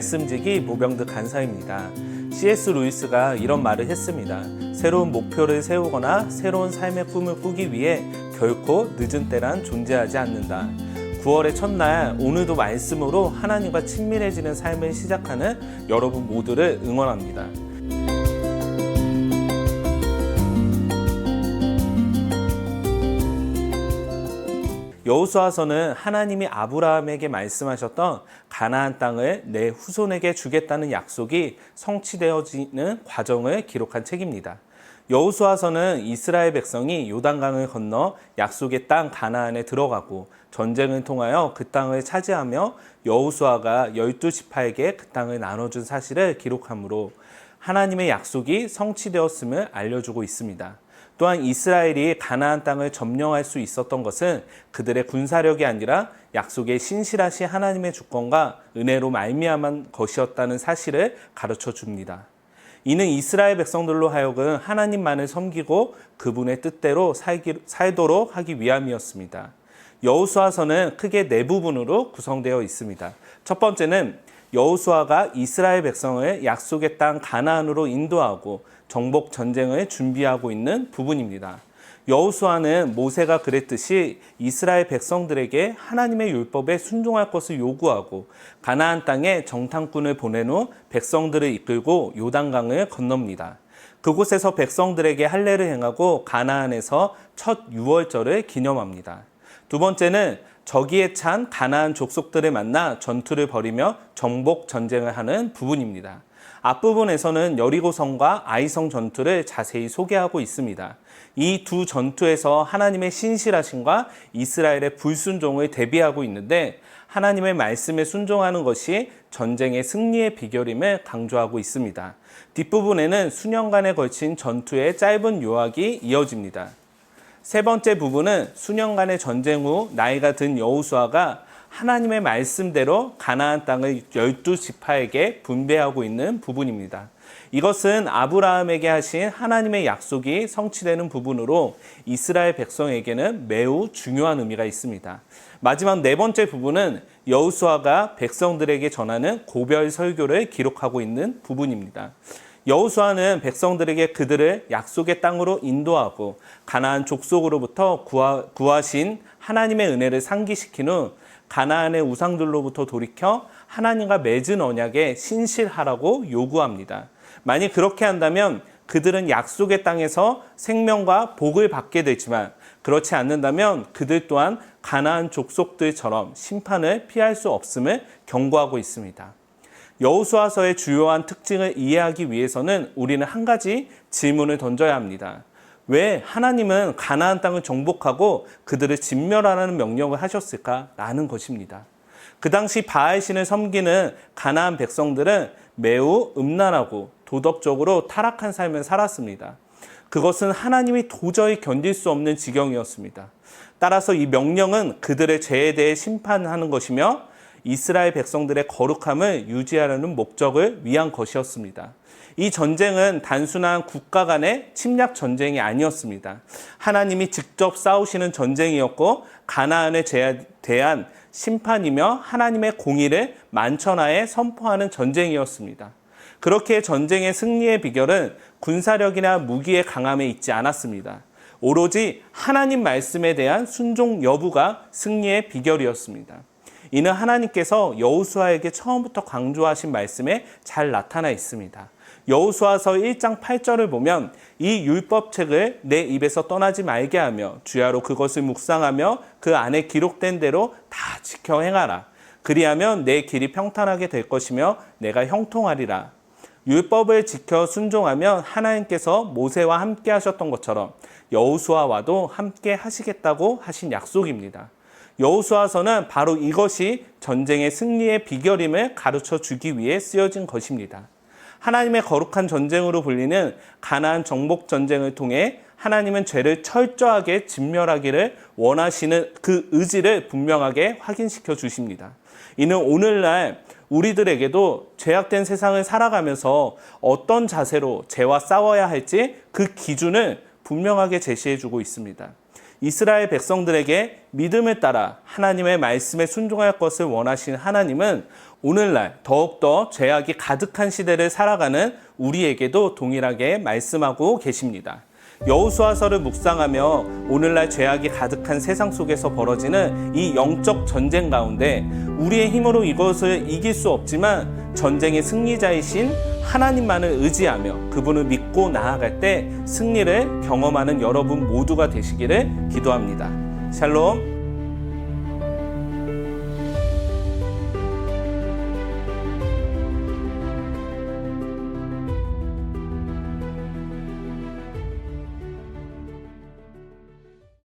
말씀지기 모병드 간사입니다. C.S. 루이스가 이런 말을 했습니다. 새로운 목표를 세우거나 새로운 삶의 꿈을 꾸기 위해 결코 늦은 때란 존재하지 않는다. 9월의 첫날 오늘도 말씀으로 하나님과 친밀해지는 삶을 시작하는 여러분 모두를 응원합니다. 여호수아서는 하나님이 아브라함에게 말씀하셨던 가나안 땅을 내 후손에게 주겠다는 약속이 성취되어지는 과정을 기록한 책입니다. 여호수아서는 이스라엘 백성이 요단강을 건너 약속의 땅 가나안에 들어가고 전쟁을 통하여 그 땅을 차지하며 여호수아가 12지파에게 그 땅을 나눠준 사실을 기록하므로 하나님의 약속이 성취되었음을 알려주고 있습니다. 또한 이스라엘이 가나안 땅을 점령할 수 있었던 것은 그들의 군사력이 아니라 약속의 신실하신 하나님의 주권과 은혜로 말미암은 것이었다는 사실을 가르쳐 줍니다. 이는 이스라엘 백성들로 하여금 하나님만을 섬기고 그분의 뜻대로 살도록 하기 위함이었습니다. 여호수아서는 크게 네 부분으로 구성되어 있습니다. 첫 번째는 여호수아가 이스라엘 백성을 약속의 땅 가나안으로 인도하고 정복 전쟁을 준비하고 있는 부분입니다. 여호수아는 모세가 그랬듯이 이스라엘 백성들에게 하나님의 율법에 순종할 것을 요구하고 가나안 땅에 정탐꾼을 보낸 후 백성들을 이끌고 요단강을 건넙니다. 그곳에서 백성들에게 할례를 행하고 가나안에서 첫 유월절을 기념합니다. 두 번째는 저기에 찬 가나안 족속들을 만나 전투를 벌이며 정복 전쟁을 하는 부분입니다. 앞부분에서는 여리고성과 아이성 전투를 자세히 소개하고 있습니다. 이 두 전투에서 하나님의 신실하심과 이스라엘의 불순종을 대비하고 있는데 하나님의 말씀에 순종하는 것이 전쟁의 승리의 비결임을 강조하고 있습니다. 뒷부분에는 수년간에 걸친 전투의 짧은 요약이 이어집니다. 세 번째 부분은 수년간의 전쟁 후 나이가 든 여호수아가 하나님의 말씀대로 가나안 땅을 12지파에게 분배하고 있는 부분입니다. 이것은 아브라함에게 하신 하나님의 약속이 성취되는 부분으로 이스라엘 백성에게는 매우 중요한 의미가 있습니다. 마지막 네 번째 부분은 여호수아가 백성들에게 전하는 고별 설교를 기록하고 있는 부분입니다. 여호수아는 백성들에게 그들을 약속의 땅으로 인도하고 가나안 족속으로부터 구하신 하나님의 은혜를 상기시킨 후 가나안의 우상들로부터 돌이켜 하나님과 맺은 언약에 신실하라고 요구합니다. 만약 그렇게 한다면 그들은 약속의 땅에서 생명과 복을 받게 되지만 그렇지 않는다면 그들 또한 가나안 족속들처럼 심판을 피할 수 없음을 경고하고 있습니다. 여호수아서의 주요한 특징을 이해하기 위해서는 우리는 한 가지 질문을 던져야 합니다. 왜 하나님은 가나안 땅을 정복하고 그들을 진멸하라는 명령을 하셨을까라는 것입니다. 그 당시 바알신을 섬기는 가나안 백성들은 매우 음란하고 도덕적으로 타락한 삶을 살았습니다. 그것은 하나님이 도저히 견딜 수 없는 지경이었습니다. 따라서 이 명령은 그들의 죄에 대해 심판하는 것이며 이스라엘 백성들의 거룩함을 유지하려는 목적을 위한 것이었습니다. 이 전쟁은 단순한 국가 간의 침략 전쟁이 아니었습니다. 하나님이 직접 싸우시는 전쟁이었고 가나안에 대한 심판이며 하나님의 공의를 만천하에 선포하는 전쟁이었습니다. 그렇게 전쟁의 승리의 비결은 군사력이나 무기의 강함에 있지 않았습니다. 오로지 하나님 말씀에 대한 순종 여부가 승리의 비결이었습니다. 이는 하나님께서 여호수아에게 처음부터 강조하신 말씀에 잘 나타나 있습니다. 여호수아서 1장 8절을 보면 이 율법책을 내 입에서 떠나지 말게 하며 주야로 그것을 묵상하며 그 안에 기록된 대로 다 지켜 행하라. 그리하면 내 길이 평탄하게 될 것이며 내가 형통하리라. 율법을 지켜 순종하면 하나님께서 모세와 함께 하셨던 것처럼 여호수아와도 함께 하시겠다고 하신 약속입니다. 여호수아서는 바로 이것이 전쟁의 승리의 비결임을 가르쳐 주기 위해 쓰여진 것입니다. 하나님의 거룩한 전쟁으로 불리는 가나안 정복 전쟁을 통해 하나님은 죄를 철저하게 진멸하기를 원하시는 그 의지를 분명하게 확인시켜 주십니다. 이는 오늘날 우리들에게도 죄악된 세상을 살아가면서 어떤 자세로 죄와 싸워야 할지 그 기준을 분명하게 제시해 주고 있습니다. 이스라엘 백성들에게 믿음을 따라 하나님의 말씀에 순종할 것을 원하신 하나님은 오늘날 더욱더 죄악이 가득한 시대를 살아가는 우리에게도 동일하게 말씀하고 계십니다. 여호수아서를 묵상하며 오늘날 죄악이 가득한 세상 속에서 벌어지는 이 영적 전쟁 가운데 우리의 힘으로 이것을 이길 수 없지만 전쟁의 승리자이신 하나님만을 의지하며 그분을 믿고 나아갈 때 승리를 경험하는 여러분 모두가 되시기를 기도합니다. 샬롬.